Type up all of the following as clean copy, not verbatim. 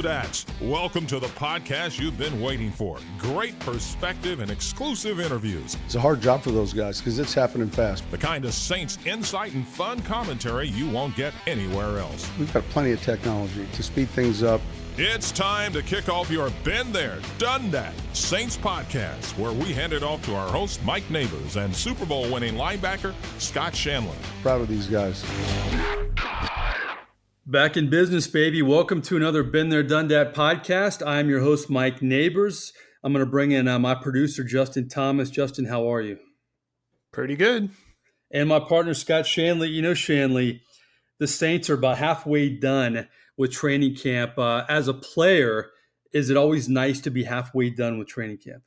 Stats. Welcome to the podcast you've been waiting for. Great perspective and exclusive interviews. It's a hard job for those guys because it's happening fast. The kind of Saints insight and fun commentary you won't get anywhere else. We've got plenty of technology to speed things up. It's time to kick off your Been There, Done That Saints podcast, where we hand it off to our host, Mike Neighbors, and Super Bowl winning linebacker, Scott Shanley. Proud of these guys. Back in business, baby. Welcome to another Been There, Done That podcast. I'm your host, Mike Neighbors. I'm going to bring in my producer, Justin Thomas. Justin, how are you? Pretty good. And my partner, Scott Shanley. You know, Shanley, the Saints are about halfway done with training camp. As a player, is it always nice to be halfway done with training camp?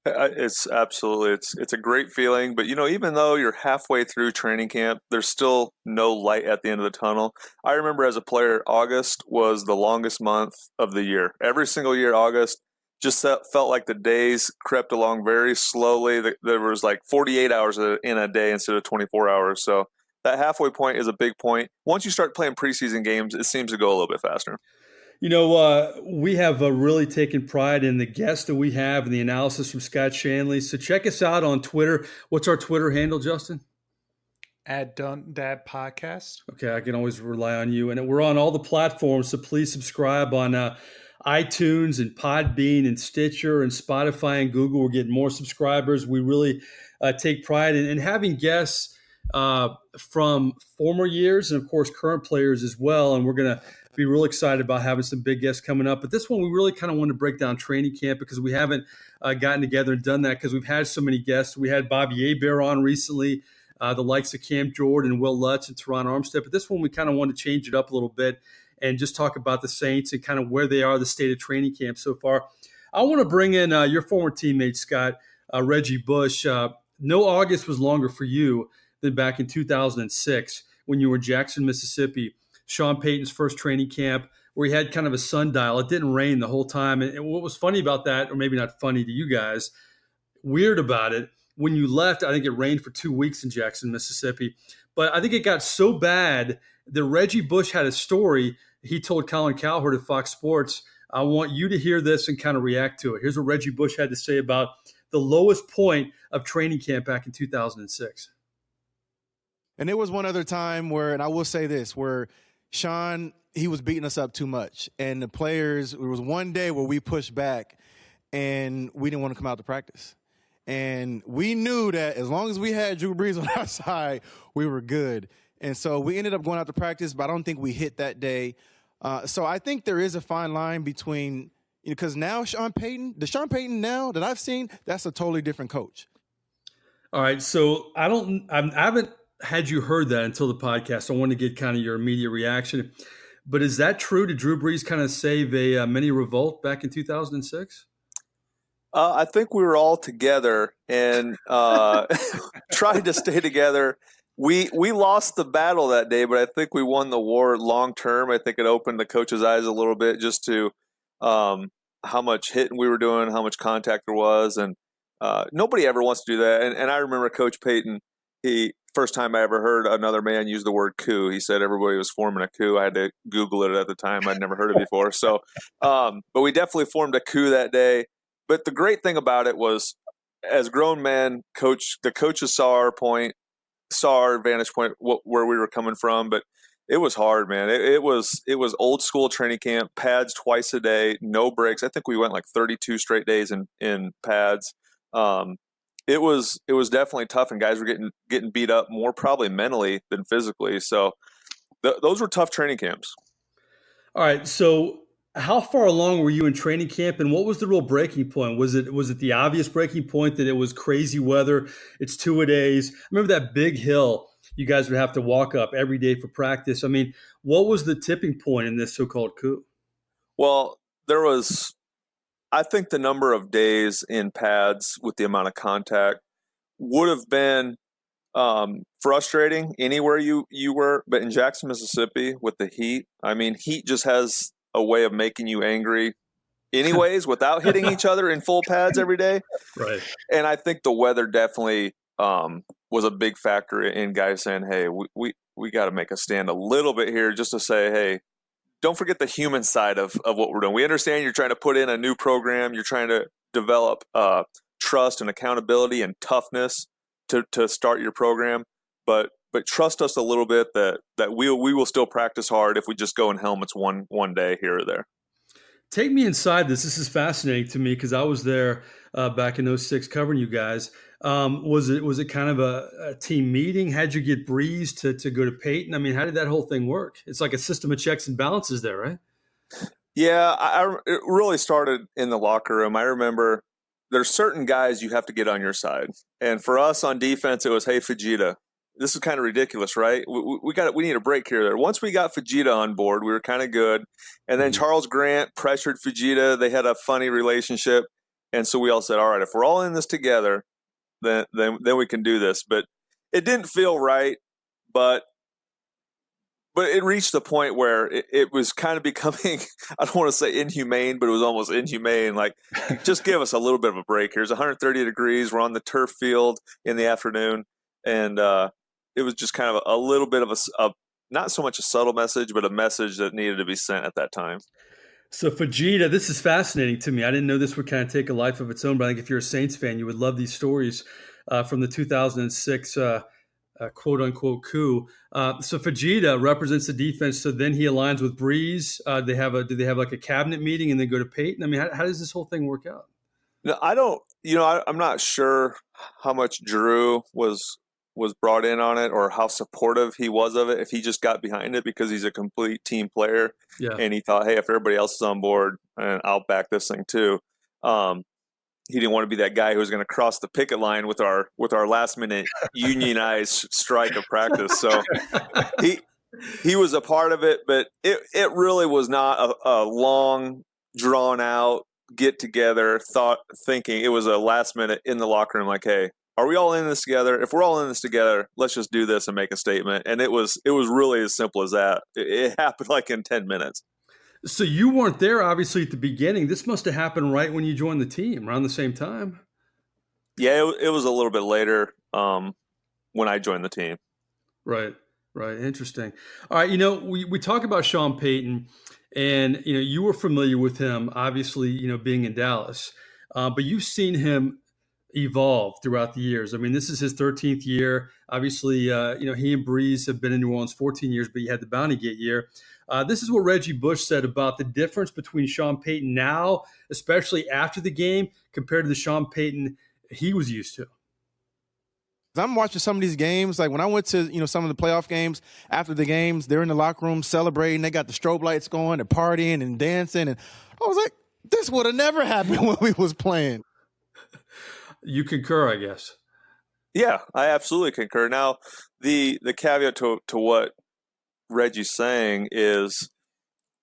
It's absolutely, it's a great feeling. But, you know, even though you're halfway through training camp, there's still no light at the end of the tunnel. I remember as a player, August was the longest month of the year. Every single year, August just felt like the days crept along very slowly. There was like 48 hours in a day instead of 24 hours. So that halfway point is a big point. Once you start playing preseason games, it seems to go a little bit faster. You know, we have really taken pride in the guests that we have and the analysis from Scott Shanley. So check us out on Twitter. What's our Twitter handle, Justin? @DoneThat Podcast. Okay, I can always rely on you. And we're on all the platforms, so please subscribe on iTunes and Podbean and Stitcher and Spotify and Google. We're getting more subscribers. We really take pride in having guests from former years and, of course, current players as well. And we're going to be real excited about having some big guests coming up. But this one, we really kind of want to break down training camp because we haven't gotten together and done that because we've had so many guests. We had Bobby Hebert on recently, the likes of Cam Jordan and Will Lutz and Teron Armstead. But this one, we kind of want to change it up a little bit and just talk about the Saints and kind of where they are, the state of training camp so far. I want to bring in your former teammate, Scott, Reggie Bush. No August was longer for you than back in 2006 when you were in Jackson, Mississippi, Sean Payton's first training camp, where he had kind of a sundial. It didn't rain the whole time. And what was funny about that, or maybe not funny to you guys, weird about it, when you left, I think it rained for 2 weeks in Jackson, Mississippi. But I think it got so bad that Reggie Bush had a story. He told Colin Cowherd at Fox Sports, I want you to hear this and kind of react to it. Here's what Reggie Bush had to say about the lowest point of training camp back in 2006. And there was one other time where, and I will say this, where Sean, he was beating us up too much. And the players, there was one day where we pushed back and we didn't want to come out to practice. And we knew that as long as we had Drew Brees on our side, we were good. And so we ended up going out to practice, but I don't think we hit that day. So I think there is a fine line between, because now Sean Payton now that I've seen, that's a totally different coach. All right. So I haven't had you heard that until the podcast. I want to get kind of your immediate reaction. But is that true? Did Drew Brees kind of save a mini revolt back in 2006? I think we were all together and tried to stay together. We lost the battle that day, but I think we won the war long term. I think it opened the coach's eyes a little bit just to how much hitting we were doing, how much contact there was. And nobody ever wants to do that. And I remember Coach Payton, first time I ever heard another man use the word coup, he said everybody was forming a coup. I had to Google it at the time. I'd never heard it before. So, but we definitely formed a coup that day. But the great thing about it was, as grown men, the coaches saw our vantage point, where we were coming from. But it was hard, man. It was old school training camp, pads twice a day, no breaks. I think we went like 32 straight days in pads. It was definitely tough, and guys were getting beat up more probably mentally than physically. So those were tough training camps. All right. So how far along were you in training camp, and what was the real breaking point? Was it the obvious breaking point that it was crazy weather? It's 2-a-days. I remember that big hill you guys would have to walk up every day for practice. I mean, what was the tipping point in this so-called coup? Well, there was, I think the number of days in pads with the amount of contact would have been frustrating anywhere you were. But in Jackson, Mississippi, with the heat, I mean, heat just has a way of making you angry anyways without hitting each other in full pads every day. Right. And I think the weather definitely was a big factor in guys saying, hey, we got to make a stand a little bit here just to say, hey, don't forget the human side of what we're doing. We understand you're trying to put in a new program. You're trying to develop trust and accountability and toughness to start your program. But trust us a little bit that we will still practice hard if we just go in helmets one day here or there. Take me inside this. This is fascinating to me because I was there back in '06 covering you guys. Was it kind of a team meeting? How'd you get Breeze to go to Peyton? I mean, how did that whole thing work? It's like a system of checks and balances there, right? Yeah, it really started in the locker room. I remember there's certain guys you have to get on your side. And for us on defense, it was, hey, Fujita, this is kind of ridiculous, right? We need a break here. There. Once we got Fujita on board, we were kind of good. And then Charles Grant pressured Fujita. They had a funny relationship. And so we all said, all right, if we're all in this together, then we can do this. But it didn't feel right. But it reached the point where it was kind of becoming, I don't want to say inhumane, but it was almost inhumane. Like, just give us a little bit of a break here. It's 130 degrees. We're on the turf field in the afternoon. And it was just kind of a little bit of a not so much a subtle message, but a message that needed to be sent at that time. So Fujita, this is fascinating to me. I didn't know this would kind of take a life of its own, but I think if you're a Saints fan, you would love these stories from the 2006 quote unquote coup. So Fujita represents the defense. So then he aligns with Breeze. Do they have like a cabinet meeting and then go to Peyton? I mean, how does this whole thing work out? No, I don't. I'm not sure how much Drew was brought in on it or how supportive he was of it. If he just got behind it because he's a complete team player, and he thought, hey, if everybody else is on board, and I'll back this thing too. He didn't want to be that guy who was going to cross the picket line with our last minute unionized strike of practice. So he was a part of it, but it really was not a long drawn out get together thinking. It was a last minute in the locker room, like, hey, are we all in this together? If we're all in this together, let's just do this and make a statement. And it was really as simple as that. It happened like in 10 minutes. So you weren't there, obviously, at the beginning. This must have happened right when you joined the team, around the same time. Yeah, it was a little bit later when I joined the team. Right. Interesting. All right. We talk about Sean Payton, and you were familiar with him, obviously, being in Dallas, but you've seen him evolve throughout the years. I mean, this is his 13th year. Obviously, he and Breeze have been in New Orleans 14 years, but you had the Bounty Gate year. This is what Reggie Bush said about the difference between Sean Payton now, especially after the game, compared to the Sean Payton he was used to. I'm watching some of these games. Like when I went to, some of the playoff games, after the games, they're in the locker room celebrating. They got the strobe lights going, they're partying and dancing. And I was like, this would have never happened when we was playing. You concur, I guess. Yeah, I absolutely concur. Now, the caveat to what Reggie's saying is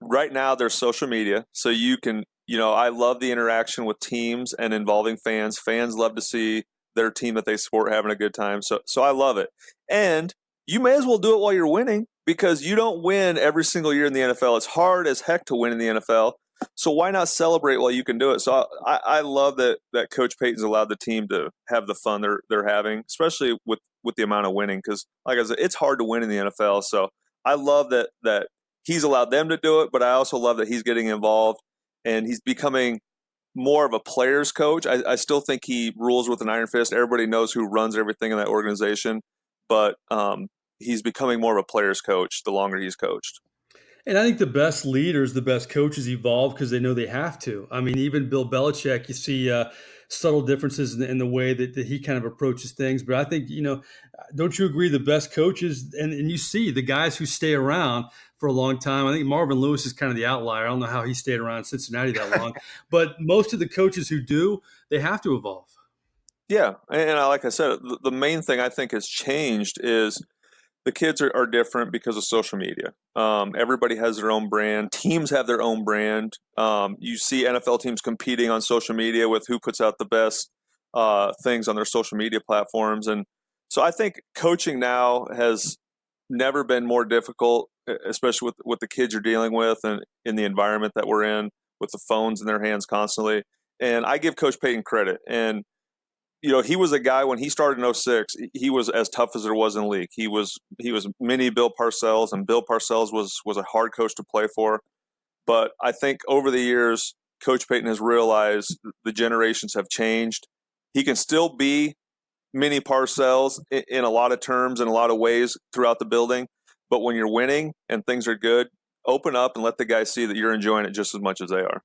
right now there's social media. So you can, I love the interaction with teams and involving fans. Fans love to see their team that they support having a good time. So I love it. And you may as well do it while you're winning because you don't win every single year in the NFL. It's hard as heck to win in the NFL. So why not celebrate while you can do it? So I love that Coach Payton's allowed the team to have the fun they're having, especially with the amount of winning. Because like I said, it's hard to win in the NFL. So I love that he's allowed them to do it, but I also love that he's getting involved and he's becoming more of a player's coach. I still think he rules with an iron fist. Everybody knows who runs everything in that organization, but he's becoming more of a player's coach the longer he's coached. And I think the best leaders, the best coaches evolve because they know they have to. I mean, even Bill Belichick, you see subtle differences in the way that he kind of approaches things. But I think, don't you agree the best coaches, and you see the guys who stay around for a long time. I think Marvin Lewis is kind of the outlier. I don't know how he stayed around Cincinnati that long. But most of the coaches who do, they have to evolve. Yeah, and like I said, the main thing I think has changed is the kids are different because of social media. Everybody has their own brand. Teams have their own brand. You see NFL teams competing on social media with who puts out the best things on their social media platforms. And so I think coaching now has never been more difficult, especially with the kids you're dealing with and in the environment that we're in with the phones in their hands constantly. And I give Coach Payton credit. And he was a guy when he started in '06. He was as tough as there was in the league. He was mini Bill Parcells, and Bill Parcells was a hard coach to play for. But I think over the years, Coach Payton has realized the generations have changed. He can still be mini Parcells in a lot of terms, in a lot of ways throughout the building. But when you're winning and things are good, open up and let the guys see that you're enjoying it just as much as they are.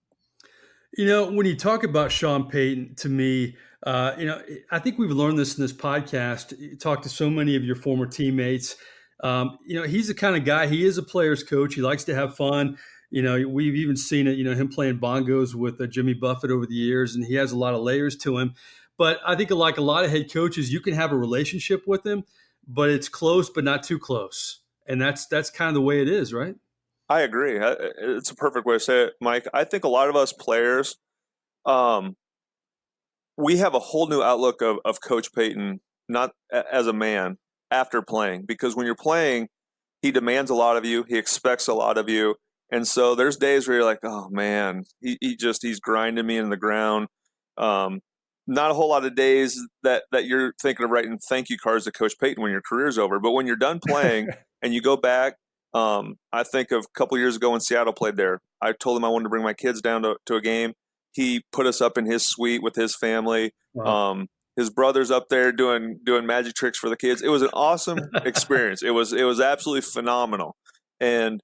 When you talk about Sean Payton, to me, I think we've learned this in this podcast. You talk to so many of your former teammates. He's the kind of guy, he is a player's coach. He likes to have fun. We've even seen it, him playing bongos with Jimmy Buffett over the years, and he has a lot of layers to him. But I think like a lot of head coaches, you can have a relationship with him, but it's close, but not too close. And that's kind of the way it is, right? I agree. It's a perfect way to say it, Mike. I think a lot of us players, we have a whole new outlook of Coach Payton, not as a man, after playing. Because when you're playing, he demands a lot of you. He expects a lot of you. And so there's days where you're like, oh, man, he's grinding me in the ground. Not a whole lot of days that you're thinking of writing thank you cards to Coach Payton when your career's over. But when you're done playing and you go back, I think of a couple years ago when Seattle played there. I told him I wanted to bring my kids down to a game. He put us up in his suite with his family. Wow. His brother's up there doing magic tricks for the kids. It was an awesome experience. It was absolutely phenomenal. And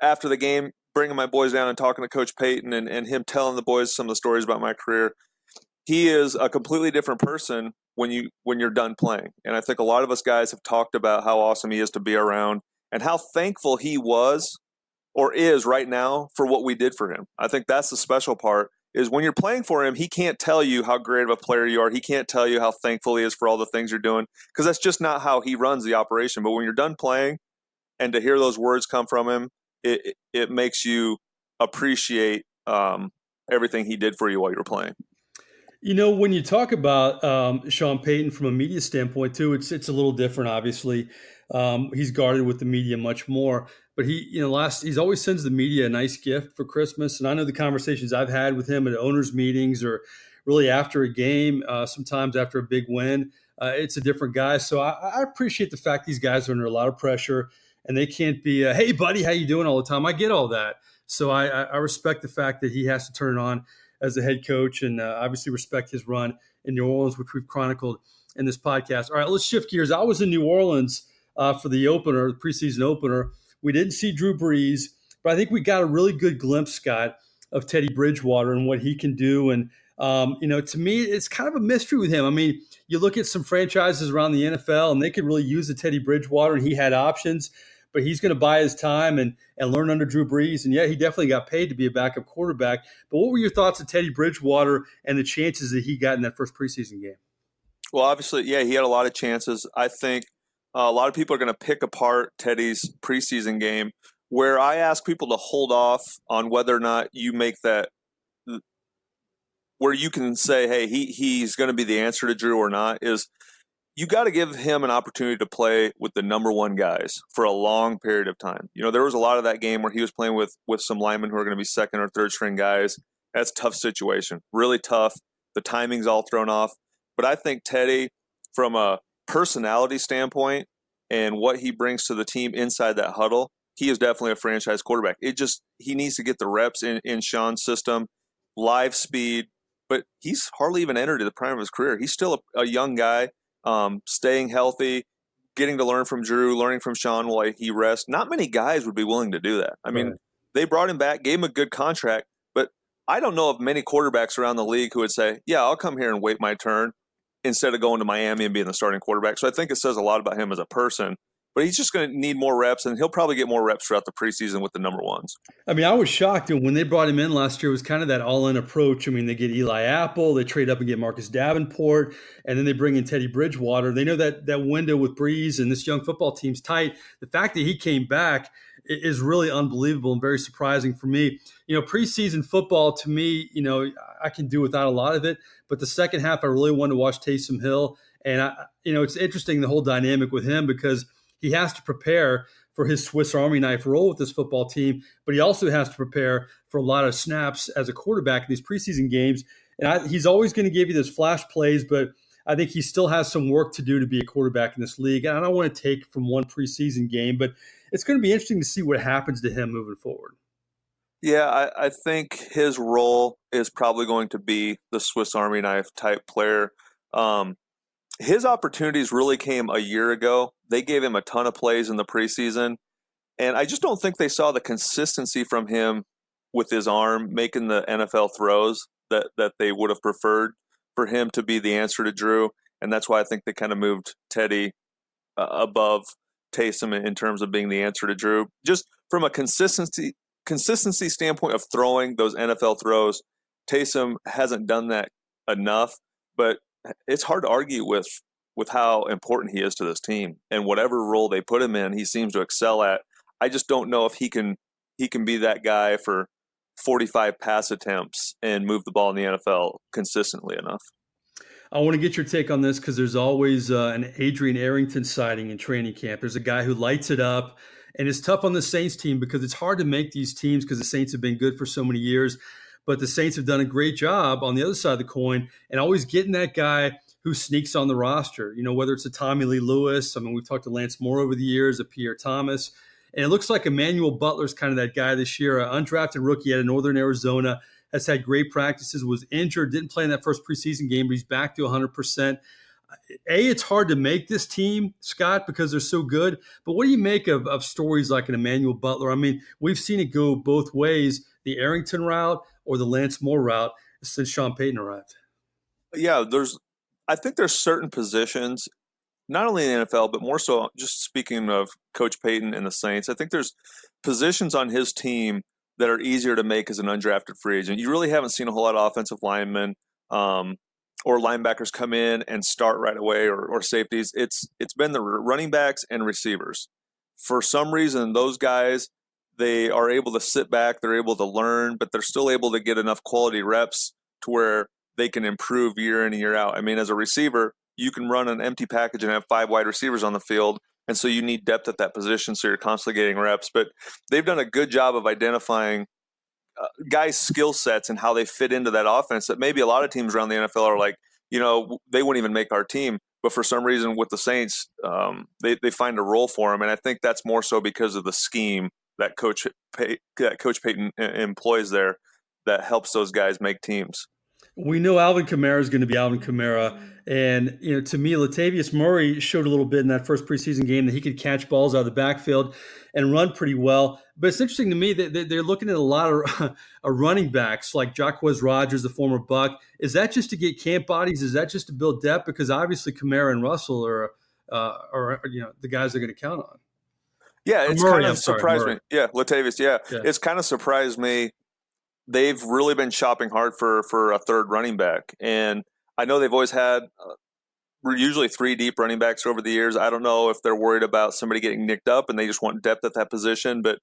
after the game, bringing my boys down and talking to Coach Payton and him telling the boys some of the stories about my career, he is a completely different person when you're done playing. And I think a lot of us guys have talked about how awesome he is to be around and how thankful he was or is right now for what we did for him. I think that's the special part, is when you're playing for him, he can't tell you how great of a player you are. He can't tell you how thankful he is for all the things you're doing, because that's just not how he runs the operation. But when you're done playing and to hear those words come from him, it makes you appreciate everything he did for you while you were playing. When you talk about Sean Payton from a media standpoint too, it's a little different. Obviously, he's guarded with the media much more. But he's always sends the media a nice gift for Christmas. And I know the conversations I've had with him at owners' meetings or really after a game, sometimes after a big win, it's a different guy. So I appreciate the fact these guys are under a lot of pressure and they can't be, hey, buddy, how you doing all the time? I get all that. So I respect the fact that he has to turn it on as a head coach, and obviously respect his run in New Orleans, which we've chronicled in this podcast. All right, let's shift gears. I was in New Orleans for the opener, the preseason opener. We didn't see Drew Brees, but I think we got a really good glimpse, Scott, of Teddy Bridgewater and what he can do. And, to me, it's kind of a mystery with him. I mean, you look at some franchises around the NFL, and they could really use the Teddy Bridgewater, and he had options. But he's going to buy his time and learn under Drew Brees. And, yeah, he definitely got paid to be a backup quarterback. But what were your thoughts of Teddy Bridgewater and the chances that he got in that first preseason game? Well, obviously, yeah, he had a lot of chances. I think a lot of people are going to pick apart Teddy's preseason game, where I ask people to hold off on whether or not you make that, where you can say, hey, he's going to be the answer to Drew or not, is you got to give him an opportunity to play with the number one guys for a long period of time. There was a lot of that game where he was playing with some linemen who are going to be second or third string guys. That's a tough situation, really tough. The timing's all thrown off. But I think Teddy, from a personality standpoint and what he brings to the team inside that huddle, he is definitely a franchise quarterback. He needs to get the reps in Sean's system, live speed, but he's hardly even entered the prime of his career. He's still a young guy. Staying healthy, getting to learn from Drew, learning from Sean while he rests. Not many guys would be willing to do that. I mean, They brought him back, gave him a good contract, but I don't know of many quarterbacks around the league who would say, yeah, I'll come here and wait my turn instead of going to Miami and being the starting quarterback. So I think it says a lot about him as a person. But he's just going to need more reps, and he'll probably get more reps throughout the preseason with the number ones. I mean, I was shocked when they brought him in last year. It was kind of that all-in approach. I mean, they get Eli Apple, they trade up and get Marcus Davenport, and then they bring in Teddy Bridgewater. They know that window with Brees and this young football team's tight. The fact that he came back is really unbelievable and very surprising for me. Preseason football, to me, I can do without a lot of it. But the second half, I really wanted to watch Taysom Hill. And, it's interesting, the whole dynamic with him, because he has to prepare for his Swiss Army knife role with this football team, but he also has to prepare for a lot of snaps as a quarterback in these preseason games. And he's always going to give you those flash plays, but I think he still has some work to do to be a quarterback in this league. And I don't want to take from one preseason game, but it's going to be interesting to see what happens to him moving forward. Yeah, I think his role is probably going to be the Swiss Army knife type player. His opportunities really came a year ago. They gave him a ton of plays in the preseason, and I just don't think they saw the consistency from him with his arm making the NFL throws that they would have preferred for him to be the answer to Drew. And that's why I think they kind of moved Teddy above Taysom in terms of being the answer to Drew. Just from a consistency standpoint of throwing those NFL throws, Taysom hasn't done that enough, but it's hard to argue with how important he is to this team, and whatever role they put him in, he seems to excel at. I just don't know if he can be that guy for 45 pass attempts and move the ball in the NFL consistently enough. I want to get your take on this because there's always an Adrian Arrington sighting in training camp. There's a guy who lights it up, and it's tough on the Saints team because it's hard to make these teams because the Saints have been good for so many years. But the Saints have done a great job on the other side of the coin and always getting that guy who sneaks on the roster, whether it's a Tommy Lee Lewis. I mean, we've talked to Lance Moore over the years, a Pierre Thomas. And it looks like Emmanuel Butler's kind of that guy this year, an undrafted rookie out of Northern Arizona, has had great practices, was injured, didn't play in that first preseason game, but he's back to 100%. It's hard to make this team, Scott, because they're so good. But what do you make of stories like an Emmanuel Butler? I mean, we've seen it go both ways, the Arrington route or the Lance Moore route since Sean Payton arrived. Yeah, I think there's certain positions, not only in the NFL, but more so just speaking of Coach Payton and the Saints, I think there's positions on his team that are easier to make as an undrafted free agent. You really haven't seen a whole lot of offensive linemen or linebackers come in and start right away, or safeties. It's been the running backs and receivers. For some reason, those guys, they are able to sit back, they're able to learn, but they're still able to get enough quality reps to where they can improve year in and year out. I mean, as a receiver, you can run an empty package and have 5 wide receivers on the field, and so you need depth at that position, so you're constantly getting reps. But they've done a good job of identifying guys' skill sets and how they fit into that offense that maybe a lot of teams around the NFL are like, they wouldn't even make our team. But for some reason with the Saints, they find a role for them. And I think that's more so because of the scheme that Coach Payton employs there that helps those guys make teams. We know Alvin Kamara is going to be Alvin Kamara. And, to me, Latavius Murray showed a little bit in that first preseason game that he could catch balls out of the backfield and run pretty well. But it's interesting to me that they're looking at a lot of running backs like Jacquez Rodgers, the former Buck. Is that just to get camp bodies? Is that just to build depth? Because obviously Kamara and Russell are the guys they're going to count on. Yeah, it's Murray, kind of surprised me. Yeah, Latavius, yeah. It's kind of surprised me. They've really been shopping hard for a third running back. And I know they've always had usually 3 deep running backs over the years. I don't know if they're worried about somebody getting nicked up and they just want depth at that position. But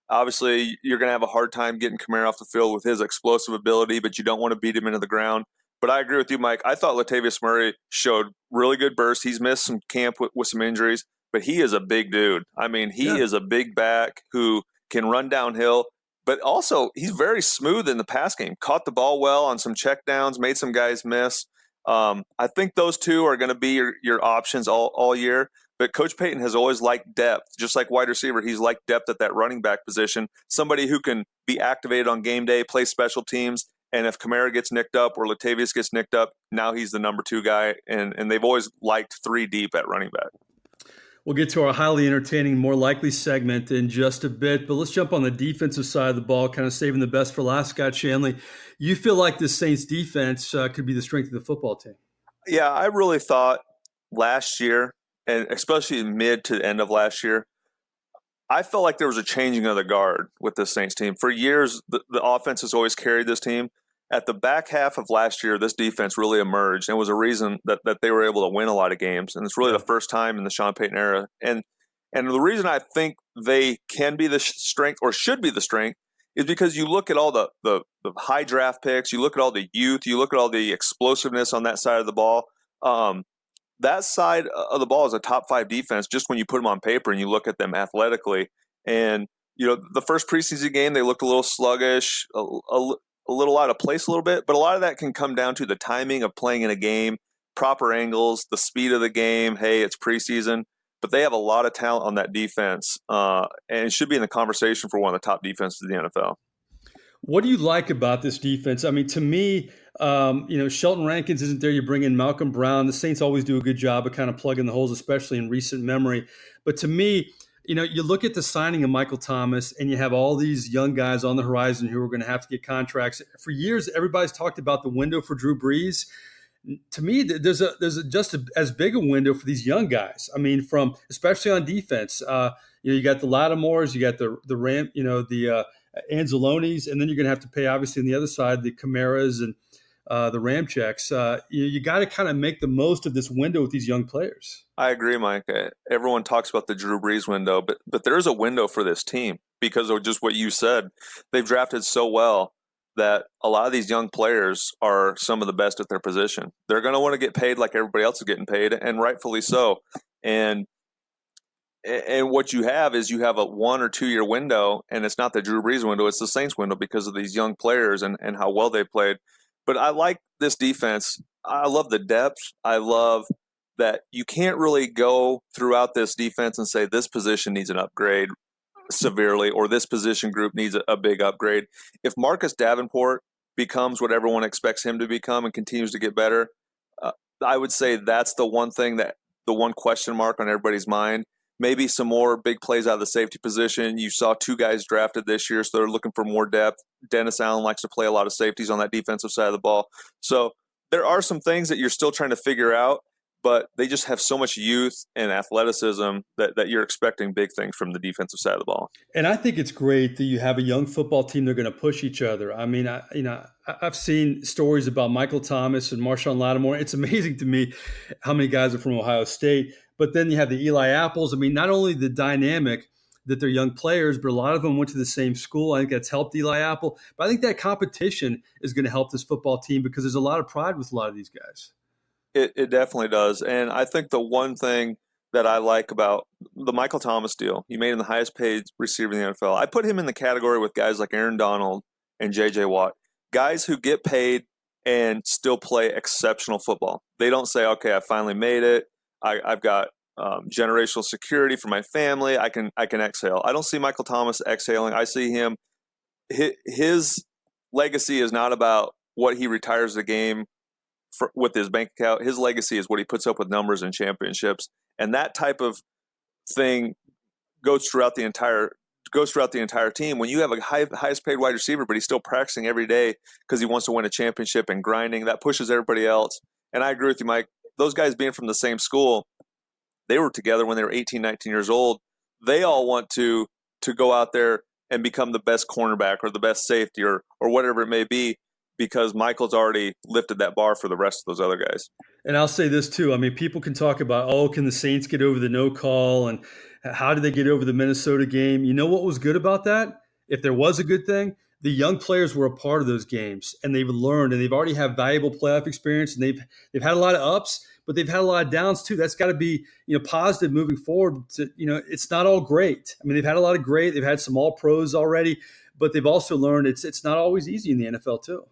obviously you're going to have a hard time getting Kamara off the field with his explosive ability, but you don't want to beat him into the ground. But I agree with you, Mike. I thought Latavius Murray showed really good bursts. He's missed some camp with some injuries, but he is a big dude. I mean, he is a big back who can run downhill. But also, he's very smooth in the pass game. Caught the ball well on some checkdowns, made some guys miss. I think those two are going to be your options all year. But Coach Payton has always liked depth. Just like wide receiver, he's liked depth at that running back position. Somebody who can be activated on game day, play special teams. And if Kamara gets nicked up or Latavius gets nicked up, now he's the number 2 guy. And they've always liked 3 deep at running back. We'll get to our highly entertaining, more likely segment in just a bit, but let's jump on the defensive side of the ball, kind of saving the best for last. Scott Shanley, you feel like this Saints defense could be the strength of the football team? Yeah, I really thought last year, and especially mid to the end of last year, I felt like there was a changing of the guard with this Saints team. For years, the offense has always carried this team. At the back half of last year, this defense really emerged and was a reason that they were able to win a lot of games. And it's really the first time in the Sean Payton era. And the reason I think they can be the strength or should be the strength is because you look at all the high draft picks, you look at all the youth, you look at all the explosiveness on that side of the ball. That side of the ball is a top 5 defense just when you put them on paper and you look at them athletically. And, the first preseason game, they looked a little sluggish, a little out of place a little bit, but a lot of that can come down to the timing of playing in a game, proper angles, the speed of the game. Hey, it's preseason, but they have a lot of talent on that defense, and it should be in the conversation for one of the top defenses in the NFL. What do you like about this defense? I mean, to me, Shelton Rankins isn't there. You bring in Malcolm Brown. The Saints always do a good job of kind of plugging the holes, especially in recent memory. But to me, you look at the signing of Michael Thomas, and you have all these young guys on the horizon who are going to have to get contracts. For years, everybody's talked about the window for Drew Brees. To me, there's as big a window for these young guys. I mean, especially on defense. You got the Lattimores, you got the Ram, the Anzalonis, and then you're going to have to pay, obviously, on the other side, the Camaras and the Ramcheks. You got to kind of make the most of this window with these young players. I agree, Mike. Everyone talks about the Drew Brees window, but there's a window for this team because of just what you said. They've drafted so well that a lot of these young players are some of the best at their position. They're going to want to get paid like everybody else is getting paid, and rightfully so. And what you have is you have a 1 or 2 year window, and it's not the Drew Brees window, it's the Saints window because of these young players and how well they played. But I like this defense. I love the depth. I love that you can't really go throughout this defense and say this position needs an upgrade severely or this position group needs a big upgrade. If Marcus Davenport becomes what everyone expects him to become and continues to get better, I would say that's the one question mark on everybody's mind. Maybe some more big plays out of the safety position. You saw 2 guys drafted this year, so they're looking for more depth. Dennis Allen likes to play a lot of safeties on that defensive side of the ball. So there are some things that you're still trying to figure out, but they just have so much youth and athleticism that you're expecting big things from the defensive side of the ball. And I think it's great that you have a young football team. They're going to push each other. I mean, I've seen stories about Michael Thomas and Marshawn Lattimore. It's amazing to me how many guys are from Ohio State. But then you have the Eli Apples. I mean, not only the dynamic that they're young players, but a lot of them went to the same school. I think that's helped Eli Apple. But I think that competition is going to help this football team because there's a lot of pride with a lot of these guys. It definitely does. And I think the one thing that I like about the Michael Thomas deal, he made him the highest paid receiver in the NFL. I put him in the category with guys like Aaron Donald and J.J. Watt, guys who get paid and still play exceptional football. They don't say, okay, I finally made it. I've got generational security for my family. I can exhale. I don't see Michael Thomas exhaling. I see him. His legacy is not about what he retires the game with his bank account. His legacy is what he puts up with numbers and championships, and that type of thing goes throughout the entire team. When you have a highest paid wide receiver, but he's still practicing every day because he wants to win a championship and grinding, that pushes everybody else. And I agree with you, Mike. Those guys being from the same school, they were together when they were 18, 19 years old. They all want to go out there and become the best cornerback or the best safety or whatever it may be, because Michael's already lifted that bar for the rest of those other guys. And I'll say this too. I mean, people can talk about, can the Saints get over the no call and how did they get over the Minnesota game? You know what was good about that? If there was a good thing, the young players were a part of those games and they've learned and they've already have valuable playoff experience and they've had a lot of ups, but they've had a lot of downs too. That's got to be, positive moving forward. It's not all great. I mean, they've had a lot of great, they've had some all pros already, but they've also learned it's not always easy in the NFL too.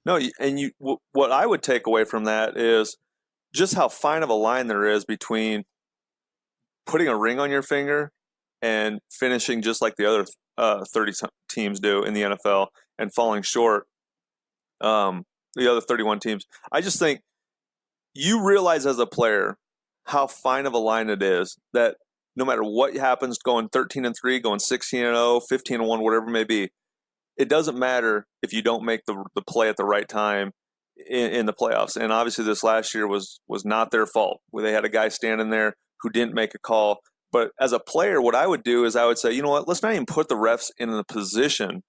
No, and what I would take away from that is just how fine of a line there is between putting a ring on your finger and finishing just like the other 30 teams do in the NFL and falling short, the other 31 teams. I just think you realize as a player how fine of a line it is that no matter what happens, going 13-3, going 16-0, 15-1, whatever it may be, it doesn't matter if you don't make the play at the right time in the playoffs. And obviously this last year was not their fault, where they had a guy standing there who didn't make a call. But as a player, what I would do is I would say, you know what, let's not even put the refs in the position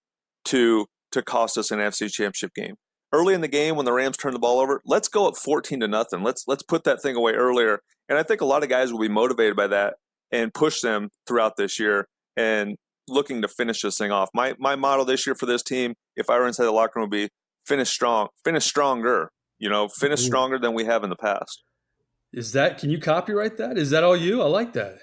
to cost us an NFC Championship game. Early in the game when the Rams turned the ball over, let's go up 14-0. Let's put that thing away earlier. And I think a lot of guys will be motivated by that and push them throughout this year and looking to finish this thing off. My motto this year for this team, if I were inside the locker room, would be finish strong, finish stronger, finish stronger than we have in the past. Can you copyright that? Is that all you? I like that.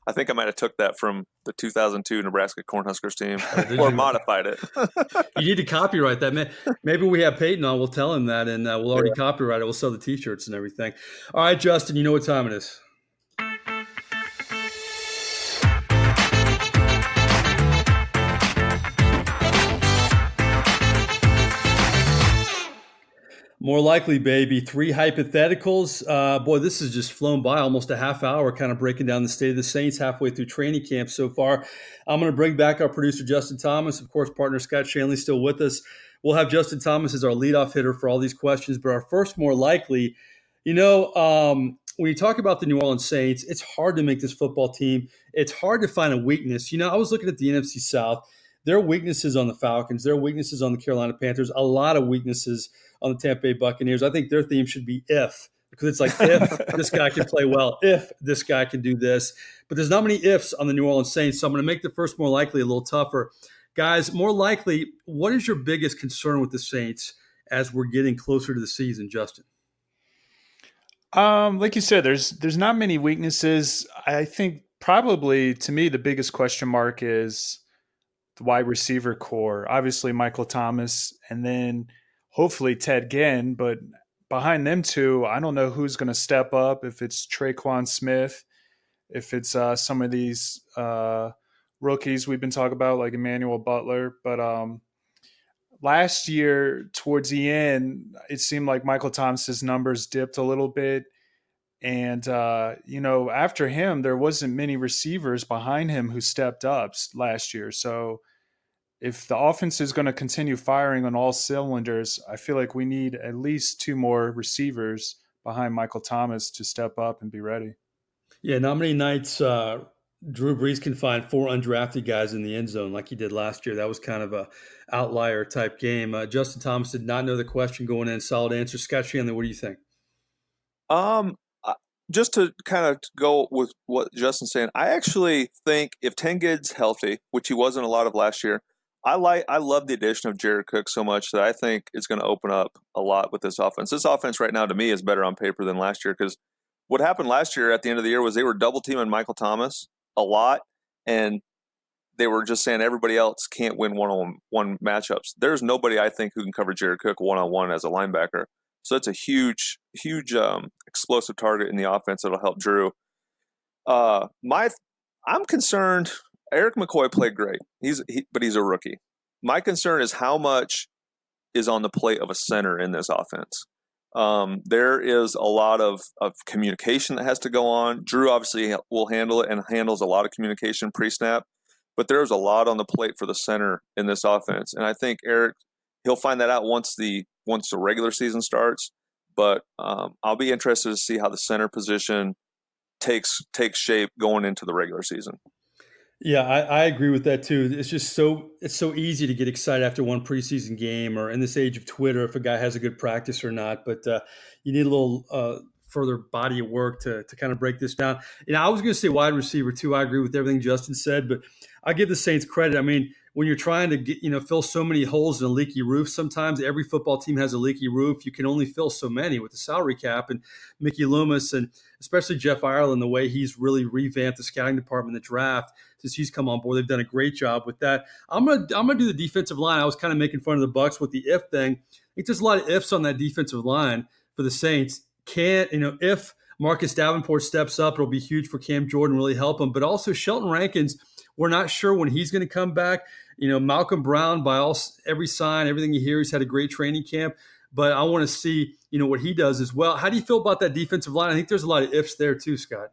I think I might have took that from the 2002 Nebraska Cornhuskers team did or you? modified it. You need to copyright that. Maybe we have Peyton on. We'll tell him that, and we'll already copyright it. We'll sell the T-shirts and everything. All right, Justin, you know what time it is. More likely, baby. 3 hypotheticals. Boy, this has just flown by almost a half hour, kind of breaking down the state of the Saints halfway through training camp so far. I'm going to bring back our producer, Justin Thomas. Of course, partner Scott Shanley still with us. We'll have Justin Thomas as our leadoff hitter for all these questions. But our first more likely, when you talk about the New Orleans Saints, it's hard to make this football team. It's hard to find a weakness. I was looking at the NFC South. There are weaknesses on the Falcons. There are weaknesses on the Carolina Panthers. A lot of weaknesses on the Tampa Bay Buccaneers. I think their theme should be if, because it's like if this guy can play well, if this guy can do this. But there's not many ifs on the New Orleans Saints, so I'm going to make the first more likely a little tougher. Guys, more likely, what is your biggest concern with the Saints as we're getting closer to the season, Justin? Like you said, there's not many weaknesses. I think probably, to me, the biggest question mark is the wide receiver core. Obviously, Michael Thomas, and then hopefully Ted Ginn. But behind them two, I don't know who's going to step up, if it's Traquan Smith, if it's some of these rookies we've been talking about, like Emmanuel Butler. But last year, towards the end, it seemed like Michael Thomas's numbers dipped a little bit. And, after him, there wasn't many receivers behind him who stepped up last year. So if the offense is going to continue firing on all cylinders, I feel like we need at least 2 more receivers behind Michael Thomas to step up and be ready. Yeah, not many nights Drew Brees can find 4 undrafted guys in the end zone like he did last year. That was kind of a outlier type game. Justin Thomas did not know the question going in. Solid answer. Scott Shanley, what do you think? Just to kind of go with what Justin's saying, I actually think if Tengidd's healthy, which he wasn't a lot of last year, I love the addition of Jared Cook so much that I think it's going to open up a lot with this offense. This offense right now, to me, is better on paper than last year, because what happened last year at the end of the year was they were double teaming Michael Thomas a lot, and they were just saying everybody else can't win one-on-one matchups. There's nobody, I think, who can cover Jared Cook one-on-one as a linebacker. So it's a huge explosive target in the offense that'll help Drew. I'm concerned. Eric McCoy played great. But he's a rookie. My concern is how much is on the plate of a center in this offense. There is a lot of communication that has to go on. Drew obviously will handle it and handles a lot of communication pre-snap, but there's a lot on the plate for the center in this offense. And I think Eric, he'll find that out once the regular season starts. But I'll be interested to see how the center position takes shape going into the regular season. Yeah, I agree with that too. It's just so easy to get excited after one preseason game, or in this age of Twitter, if a guy has a good practice or not. But you need a little further body of work to kind of break this down. I was going to say wide receiver too. I agree with everything Justin said, but I give the Saints credit. I mean, when you're trying to get, fill so many holes in a leaky roof, sometimes every football team has a leaky roof. You can only fill so many with the salary cap. And Mickey Loomis, and especially Jeff Ireland, the way he's really revamped the scouting department in the draft since he's come on board, they've done a great job with that. I'm gonna do the defensive line. I was kind of making fun of the Bucs with the if thing. I think there's a lot of ifs on that defensive line for the Saints. If Marcus Davenport steps up, it'll be huge for Cam Jordan, really help him. But also Shelton Rankins, we're not sure when he's going to come back. Malcolm Brown, by every sign, everything you hear, he's had a great training camp. But I want to see, what he does as well. How do you feel about that defensive line? I think there's a lot of ifs there too, Scott.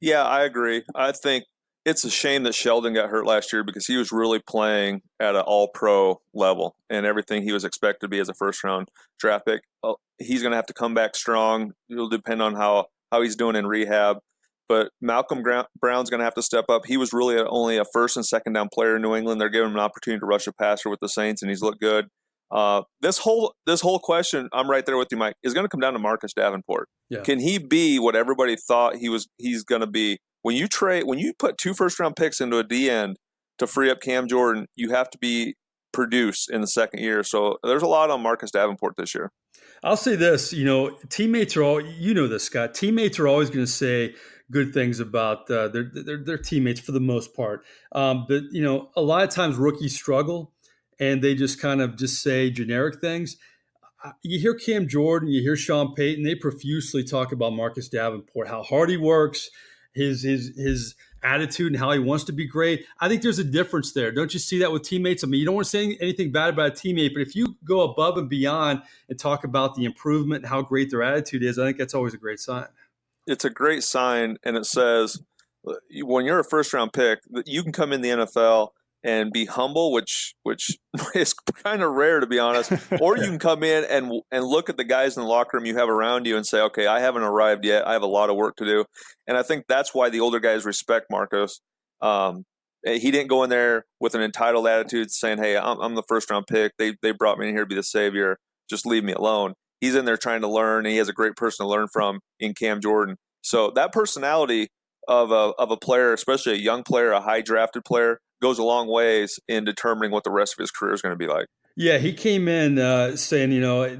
Yeah, I agree. I think it's a shame that Sheldon got hurt last year, because he was really playing at an all-pro level and everything he was expected to be as a first-round draft pick. He's going to have to come back strong. It'll depend on how he's doing in rehab. But Malcolm Brown's going to have to step up. He was really only a first and second down player in New England. They're giving him an opportunity to rush a passer with the Saints, and he's looked good. This whole question, I'm right there with you, Mike, is going to come down to Marcus Davenport. Yeah. Can he be what everybody thought he's going to be? When you put 2 first-round picks into a D end to free up Cam Jordan, you have to be produced in the second year. So there's a lot on Marcus Davenport this year. I'll say this, teammates are this, Scott. Teammates are always going to say, good things about their teammates for the most part. But a lot of times rookies struggle, and they just kind of just say generic things. You hear Cam Jordan, you hear Sean Payton, they profusely talk about Marcus Davenport, how hard he works, his attitude, and how he wants to be great. I think there's a difference there. Don't you see that with teammates? I mean, you don't want to say anything bad about a teammate, but if you go above and beyond and talk about the improvement and how great their attitude is, I think that's always a great sign. It's a great sign, and it says when you're a first-round pick, you can come in the NFL and be humble, which is kind of rare, to be honest. Or you can come in and look at the guys in the locker room you have around you and say, okay, I haven't arrived yet. I have a lot of work to do. And I think that's why the older guys respect Marcus. He didn't go in there with an entitled attitude saying, hey, I'm the first-round pick. They brought me in here to be the savior. Just leave me alone. He's in there trying to learn, and he has a great person to learn from in Cam Jordan. So that personality of a player, especially a young player, a high drafted player, goes a long ways in determining what the rest of his career is going to be like. Yeah, he came in saying,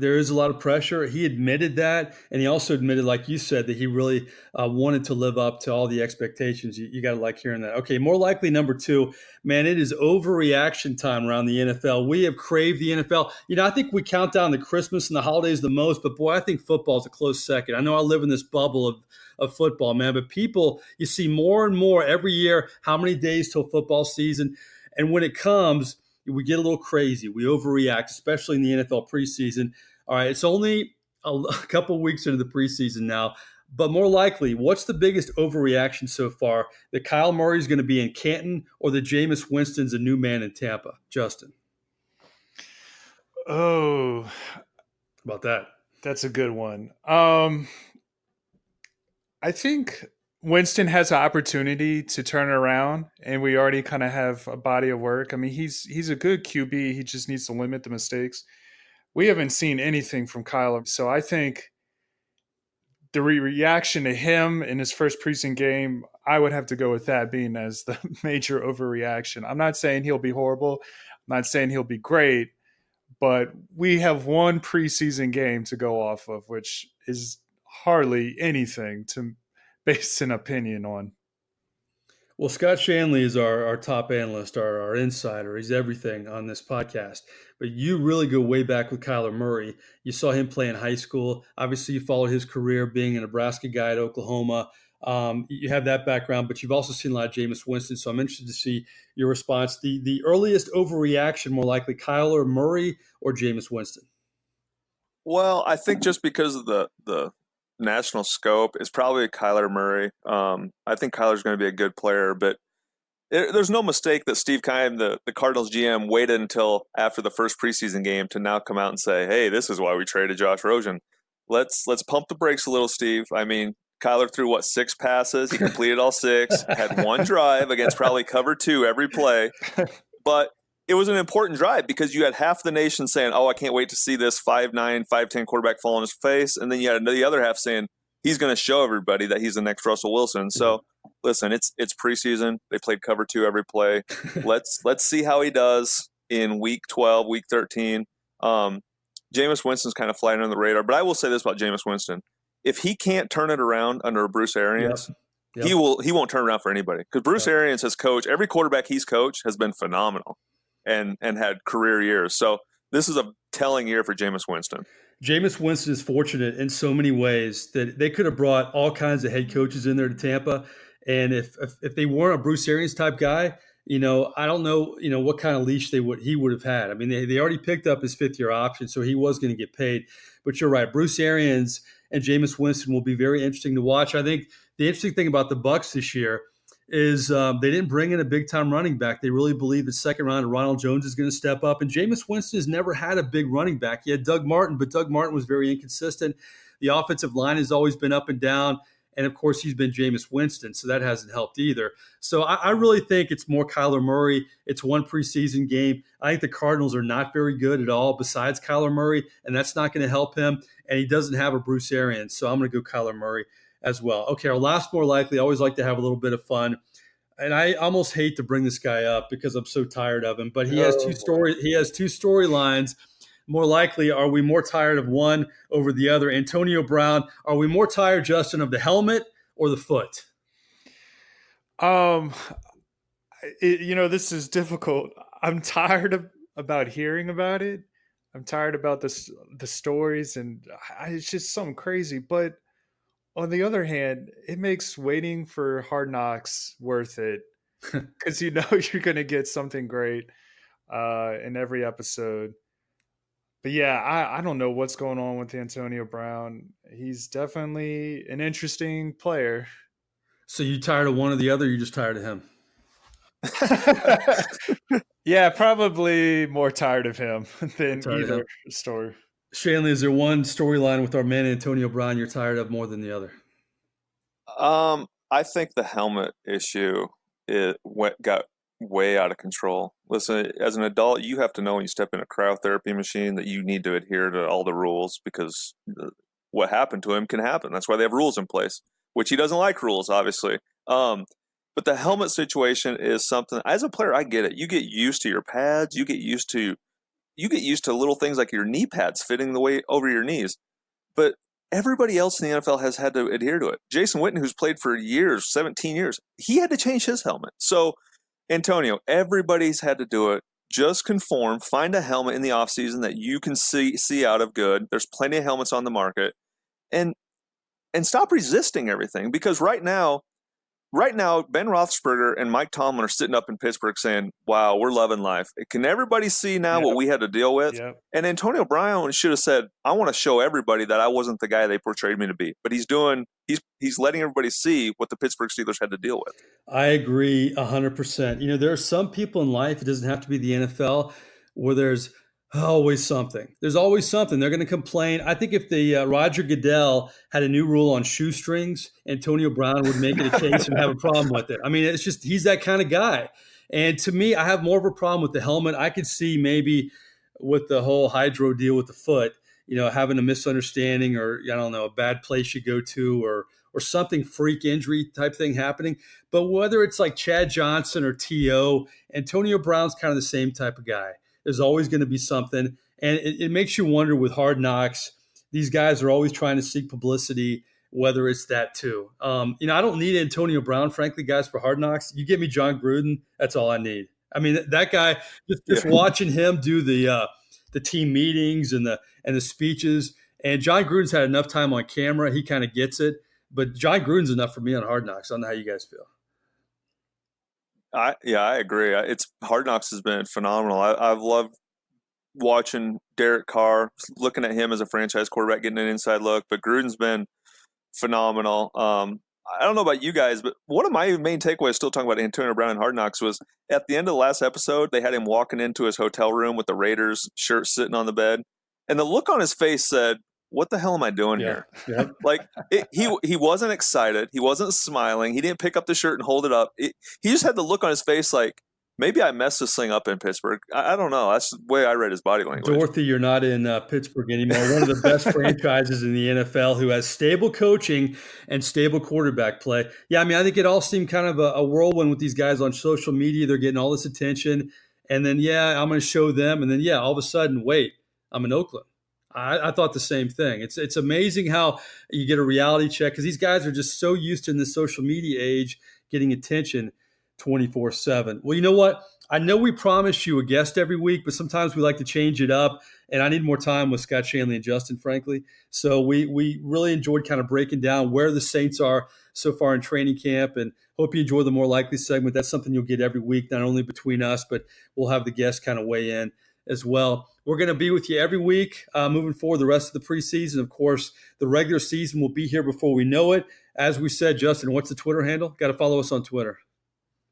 there is a lot of pressure. He admitted that. And he also admitted, like you said, that he really wanted to live up to all the expectations. You got to like hearing that. Okay, more likely number 2, man, it is overreaction time around the NFL. We have craved the NFL. I think we count down the Christmas and the holidays the most, but boy, I think football is a close second. I know I live in this bubble of football, man, but people, you see more and more every year, how many days till football season. And when it comes, we get a little crazy. We overreact, especially in the NFL preseason. All right, it's only a couple weeks into the preseason now, but more likely, what's the biggest overreaction so far? That Kyle Murray's going to be in Canton, or that Jameis Winston's a new man in Tampa? Justin. Oh, how about that? That's a good one. I think Winston has an opportunity to turn it around, and we already kind of have a body of work. I mean, he's a good QB. He just needs to limit the mistakes. We haven't seen anything from Kyler, so I think the reaction to him in his first preseason game, I would have to go with that being as the major overreaction. I'm not saying he'll be horrible. I'm not saying he'll be great, but we have one preseason game to go off of, which is hardly anything to base an opinion on. Well, Scott Shanley is our top analyst, our insider. He's everything on this podcast. But you really go way back with Kyler Murray. You saw him play in high school. Obviously, you followed his career being a Nebraska guy at Oklahoma. You have that background, but you've also seen a lot of Jameis Winston. So I'm interested to see your response. The earliest overreaction, more likely Kyler Murray or Jameis Winston? Well, I think just because of the national scope, is probably Kyler Murray. I think Kyler's going to be a good player, but there's no mistake that Steve Keim, the Cardinals GM, waited until after the first preseason game to now come out and say, hey, this is why we traded Josh Rosen. Let's pump the brakes a little, Steve. I mean, Kyler threw, 6 passes? He completed all 6, had 1 drive against probably cover 2 every play. But it was an important drive because you had half the nation saying, oh, I can't wait to see this 5'9", 5'10" quarterback fall on his face. And then you had the other half saying, he's going to show everybody that he's the next Russell Wilson. So, listen, it's preseason. They played cover 2 every play. Let's see how he does in week 12, week 13. Jameis Winston's kind of flying under the radar. But I will say this about Jameis Winston. If he can't turn it around under Bruce Arians, Yep. he won't turn it around for anybody. Because Bruce Arians has coached, every quarterback he's coached has been phenomenal and had career years. So this is a telling year for Jameis Winston. Jameis Winston is fortunate in so many ways that they could have brought all kinds of head coaches in there to Tampa. And if they weren't a Bruce Arians type guy, I don't know, what kind of leash he would have had. I mean, they already picked up his 5th-year option, so he was going to get paid. But you're right, Bruce Arians and Jameis Winston will be very interesting to watch. I think the interesting thing about the Bucs this year is they didn't bring in a big-time running back. They really believe the second round Ronald Jones is going to step up. And Jameis Winston has never had a big running back. He had Doug Martin, but Doug Martin was very inconsistent. The offensive line has always been up and down. And, of course, he's been Jameis Winston, so that hasn't helped either. So I really think it's more Kyler Murray. It's one preseason game. I think the Cardinals are not very good at all besides Kyler Murray, and that's not going to help him. And he doesn't have a Bruce Arians, so I'm going to go Kyler Murray as well. Okay, our last more likely, I always like to have a little bit of fun. And I almost hate to bring this guy up because I'm so tired of him, but he has 2 stories. He has 2 storylines. More likely, are we more tired of one over the other? Antonio Brown, are we more tired, Justin, of the helmet or the foot? This is difficult. I'm tired about hearing about it. I'm tired about the stories, and it's just something crazy. But on the other hand, it makes waiting for Hard Knocks worth it because you're going to get something great in every episode. But yeah, I don't know what's going on with Antonio Brown. He's definitely an interesting player. So you tired of one or the other? Or you just tired of him? Yeah, probably more tired of him than either story. Shanley, is there one storyline with our man Antonio Brown you're tired of more than the other? I think the helmet issue got way out of control. Listen, as an adult, you have to know when you step in a cryotherapy machine that you need to adhere to all the rules, because what happened to him can happen. That's why they have rules in place, which he doesn't like rules, obviously. But the helmet situation is something, as a player, I get it. You get used to your pads. You get used to little things like your knee pads fitting the way over your knees. But everybody else in the NFL has had to adhere to it. Jason Witten, who's played for years, 17 years, he had to change his helmet. So, Antonio, everybody's had to do it. Just conform. Find a helmet in the offseason that you can see out of good. There's plenty of helmets on the market. And stop resisting everything, because right now, Ben Roethlisberger and Mike Tomlin are sitting up in Pittsburgh saying, wow, we're loving life. Can everybody see now what we had to deal with? Yep. And Antonio Brown should have said, I want to show everybody that I wasn't the guy they portrayed me to be. But he's letting everybody see what the Pittsburgh Steelers had to deal with. I agree 100%. There are some people in life, it doesn't have to be the NFL, where there's always something. There's always something. They're going to complain. I think if the Roger Goodell had a new rule on shoestrings, Antonio Brown would make it a case and have a problem with it. I mean, it's just, he's that kind of guy. And to me, I have more of a problem with the helmet. I could see maybe with the whole hydro deal with the foot, having a misunderstanding, or, I don't know, a bad place you go to, or something, freak injury type thing happening. But whether it's like Chad Johnson or T.O., Antonio Brown's kind of the same type of guy. There's always going to be something. And it makes you wonder with Hard Knocks, these guys are always trying to seek publicity, whether it's that too. I don't need Antonio Brown, frankly, guys, for Hard Knocks. You give me John Gruden, that's all I need. I mean, that guy, just watching him do the team meetings and the speeches. And John Gruden's had enough time on camera. He kind of gets it. But John Gruden's enough for me on Hard Knocks. I don't know how you guys feel. I agree. Hard Knocks has been phenomenal. I've loved watching Derek Carr, looking at him as a franchise quarterback, getting an inside look. But Gruden's been phenomenal. I don't know about you guys, but one of my main takeaways, still talking about Antonio Brown and Hard Knocks, was at the end of the last episode, they had him walking into his hotel room with the Raiders shirt sitting on the bed, and the look on his face said, what the hell am I doing here? Yep. Like, he wasn't excited. He wasn't smiling. He didn't pick up the shirt and hold it up. He just had the look on his face like, maybe I messed this thing up in Pittsburgh. I don't know. That's the way I read his body language. Dorothy, you're not in Pittsburgh anymore. One of the best franchises in the NFL, who has stable coaching and stable quarterback play. Yeah, I mean, I think it all seemed kind of a whirlwind with these guys on social media. They're getting all this attention. And then, I'm going to show them. And then, all of a sudden, wait, I'm in Oakland. I thought the same thing. It's amazing how you get a reality check, because these guys are just so used to, in the social media age, getting attention 24/7. Well, you know what? I know we promise you a guest every week, but sometimes we like to change it up, and I need more time with Scott Shanley and Justin, frankly. So we really enjoyed kind of breaking down where the Saints are so far in training camp, and hope you enjoy the More Likely segment. That's something you'll get every week, not only between us, but we'll have the guests kind of weigh in as well. We're going to be with you every week moving forward the rest of the preseason. Of course, the regular season will be here before we know it. As we said, Justin, what's the Twitter handle? Got to follow us on Twitter.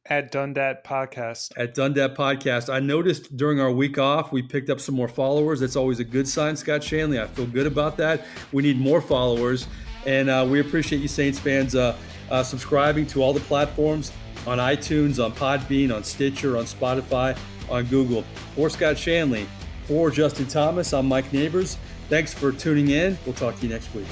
At Dundat Podcast. At Dundat Podcast. I noticed during our week off, we picked up some more followers. That's always a good sign, Scott Shanley. I feel good about that. We need more followers. And we appreciate you Saints fans subscribing to all the platforms, on iTunes, on Podbean, on Stitcher, on Spotify, on Google. For Scott Shanley, for Justin Thomas, I'm Mike Neighbors. Thanks for tuning in. We'll talk to you next week.